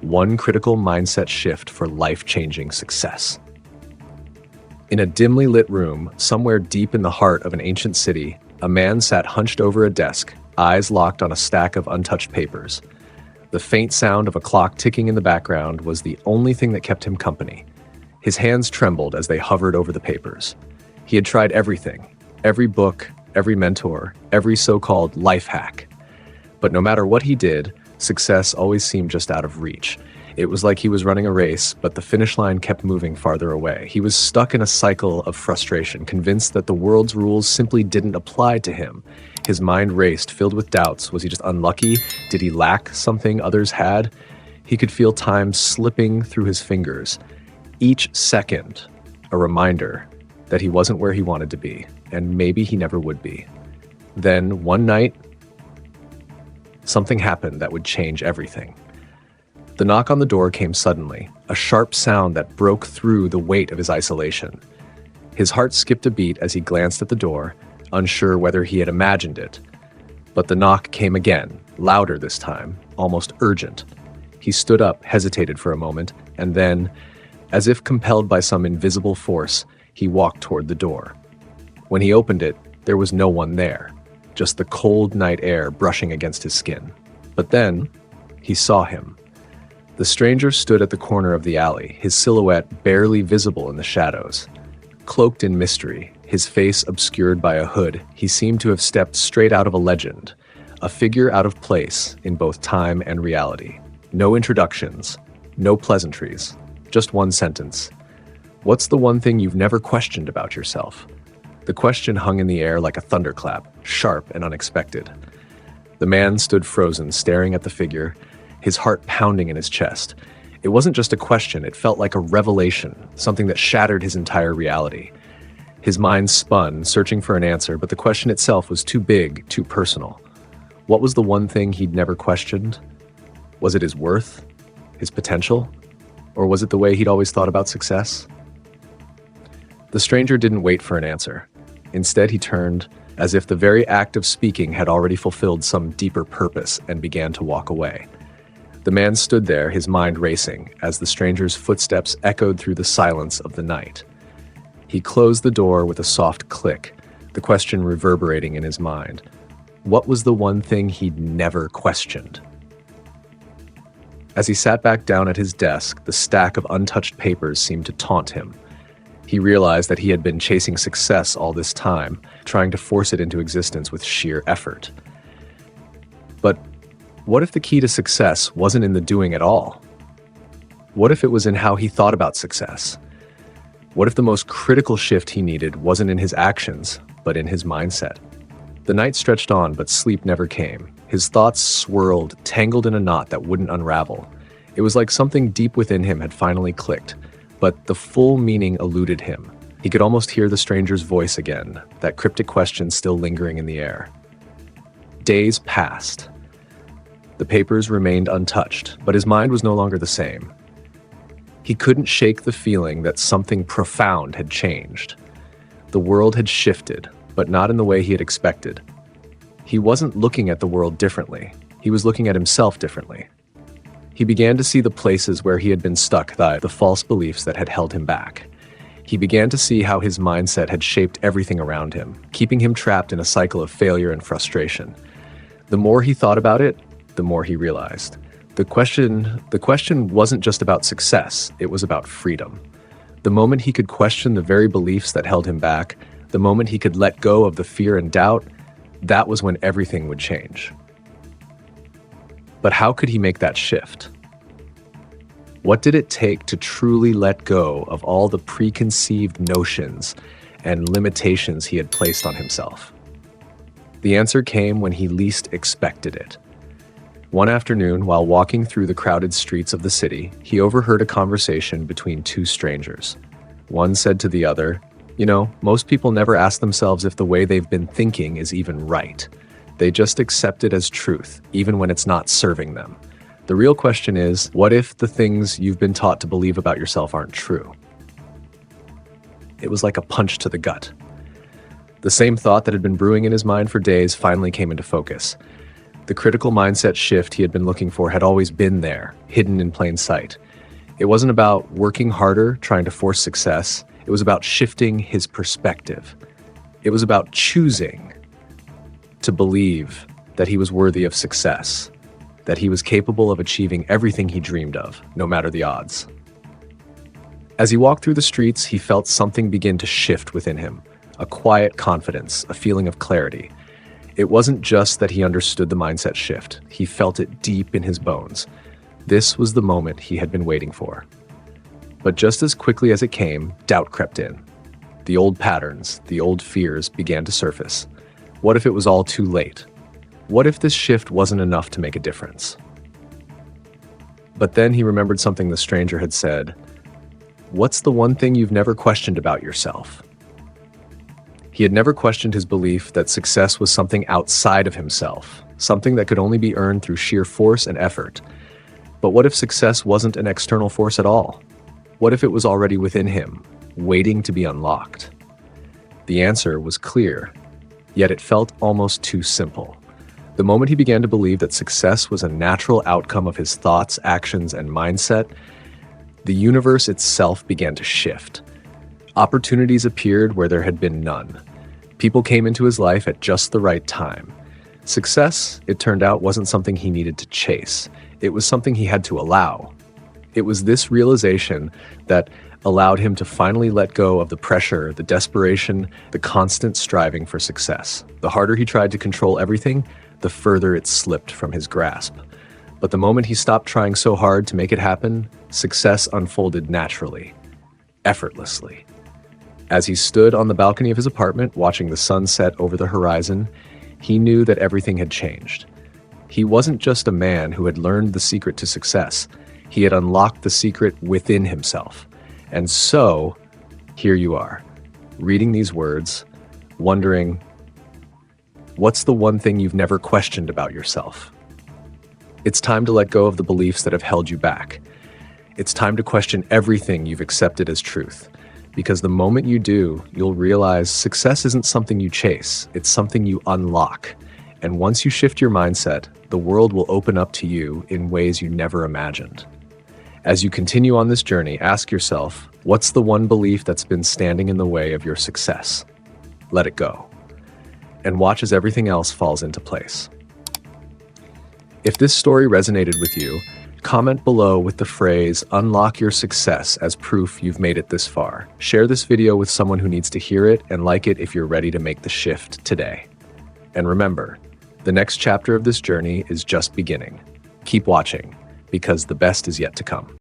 One critical mindset shift for life-changing success. In a dimly lit room, somewhere deep in the heart of an ancient city, a man sat hunched over a desk, eyes locked on a stack of untouched papers. The faint sound of a clock ticking in the background was the only thing that kept him company. His hands trembled as they hovered over the papers. He had tried everything, every book, every mentor, every so-called life hack. But no matter what he did, success always seemed just out of reach. It was like he was running a race, but the finish line kept moving farther away. He was stuck in a cycle of frustration, convinced that the world's rules simply didn't apply to him. His mind raced, filled with doubts. Was he just unlucky? Did he lack something others had? He could feel time slipping through his fingers. Each second, a reminder that he wasn't where he wanted to be, and maybe he never would be. Then, one night, something happened that would change everything. The knock on the door came suddenly, a sharp sound that broke through the weight of his isolation. His heart skipped a beat as he glanced at the door, unsure whether he had imagined it. But the knock came again, louder this time, almost urgent. He stood up, hesitated for a moment, and then, as if compelled by some invisible force, he walked toward the door. When he opened it, there was no one there, just the cold night air brushing against his skin. But then, he saw him. The stranger stood at the corner of the alley, his silhouette barely visible in the shadows. Cloaked in mystery, his face obscured by a hood, he seemed to have stepped straight out of a legend, a figure out of place in both time and reality. No introductions, no pleasantries, just one sentence. What's the one thing you've never questioned about yourself? The question hung in the air like a thunderclap, sharp and unexpected. The man stood frozen, staring at the figure, his heart pounding in his chest. It wasn't just a question, it felt like a revelation, something that shattered his entire reality. His mind spun, searching for an answer, but the question itself was too big, too personal. What was the one thing he'd never questioned? Was it his worth? His potential? Or was it the way he'd always thought about success? The stranger didn't wait for an answer. Instead, he turned, as if the very act of speaking had already fulfilled some deeper purpose, and began to walk away. The man stood there, his mind racing, as the stranger's footsteps echoed through the silence of the night. He closed the door with a soft click, the question reverberating in his mind. What was the one thing he'd never questioned? As he sat back down at his desk, the stack of untouched papers seemed to taunt him. He realized that he had been chasing success all this time, trying to force it into existence with sheer effort. But what if the key to success wasn't in the doing at all? What if it was in how he thought about success? What if the most critical shift he needed wasn't in his actions, but in his mindset? The night stretched on, but sleep never came. His thoughts swirled, tangled in a knot that wouldn't unravel. It was like something deep within him had finally clicked, but the full meaning eluded him. He could almost hear the stranger's voice again, that cryptic question still lingering in the air. Days passed. The papers remained untouched, but his mind was no longer the same. He couldn't shake the feeling that something profound had changed. The world had shifted, but not in the way he had expected. He wasn't looking at the world differently. He was looking at himself differently. He began to see the places where he had been stuck by the false beliefs that had held him back. He began to see how his mindset had shaped everything around him, keeping him trapped in a cycle of failure and frustration. The more he thought about it, the more he realized. The question wasn't just about success, it was about freedom. The moment he could question the very beliefs that held him back, the moment he could let go of the fear and doubt, that was when everything would change. But how could he make that shift? What did it take to truly let go of all the preconceived notions and limitations he had placed on himself? The answer came when he least expected it. One afternoon, while walking through the crowded streets of the city, he overheard a conversation between two strangers. One said to the other, "You know, most people never ask themselves if the way they've been thinking is even right. They just accept it as truth, even when it's not serving them. The real question is, what if the things you've been taught to believe about yourself aren't true?" It was like a punch to the gut. The same thought that had been brewing in his mind for days finally came into focus. The critical mindset shift he had been looking for had always been there, hidden in plain sight. It wasn't about working harder, trying to force success. It was about shifting his perspective. It was about choosing to believe that he was worthy of success, that he was capable of achieving everything he dreamed of, no matter the odds. As he walked through the streets, he felt something begin to shift within him, a quiet confidence, a feeling of clarity. It wasn't just that he understood the mindset shift, he felt it deep in his bones. This was the moment he had been waiting for. But just as quickly as it came, doubt crept in. The old patterns, the old fears began to surface. What if it was all too late? What if this shift wasn't enough to make a difference? But then he remembered something the stranger had said. What's the one thing you've never questioned about yourself? He had never questioned his belief that success was something outside of himself, something that could only be earned through sheer force and effort. But what if success wasn't an external force at all? What if it was already within him, waiting to be unlocked? The answer was clear, yet it felt almost too simple. The moment he began to believe that success was a natural outcome of his thoughts, actions, and mindset, the universe itself began to shift. Opportunities appeared where there had been none. People came into his life at just the right time. Success, it turned out, wasn't something he needed to chase. It was something he had to allow. It was this realization that allowed him to finally let go of the pressure, the desperation, the constant striving for success. The harder he tried to control everything, the further it slipped from his grasp. But the moment he stopped trying so hard to make it happen, success unfolded naturally, effortlessly. As he stood on the balcony of his apartment, watching the sun set over the horizon, he knew that everything had changed. He wasn't just a man who had learned the secret to success. He had unlocked the secret within himself. And so, here you are, reading these words, wondering, what's the one thing you've never questioned about yourself? It's time to let go of the beliefs that have held you back. It's time to question everything you've accepted as truth. Because the moment you do, you'll realize success isn't something you chase, it's something you unlock. And once you shift your mindset, the world will open up to you in ways you never imagined. As you continue on this journey, ask yourself, what's the one belief that's been standing in the way of your success? Let it go. And watch as everything else falls into place. If this story resonated with you, comment below with the phrase, "Unlock your success," as proof you've made it this far. Share this video with someone who needs to hear it and like it if you're ready to make the shift today. And remember, the next chapter of this journey is just beginning. Keep watching, because the best is yet to come.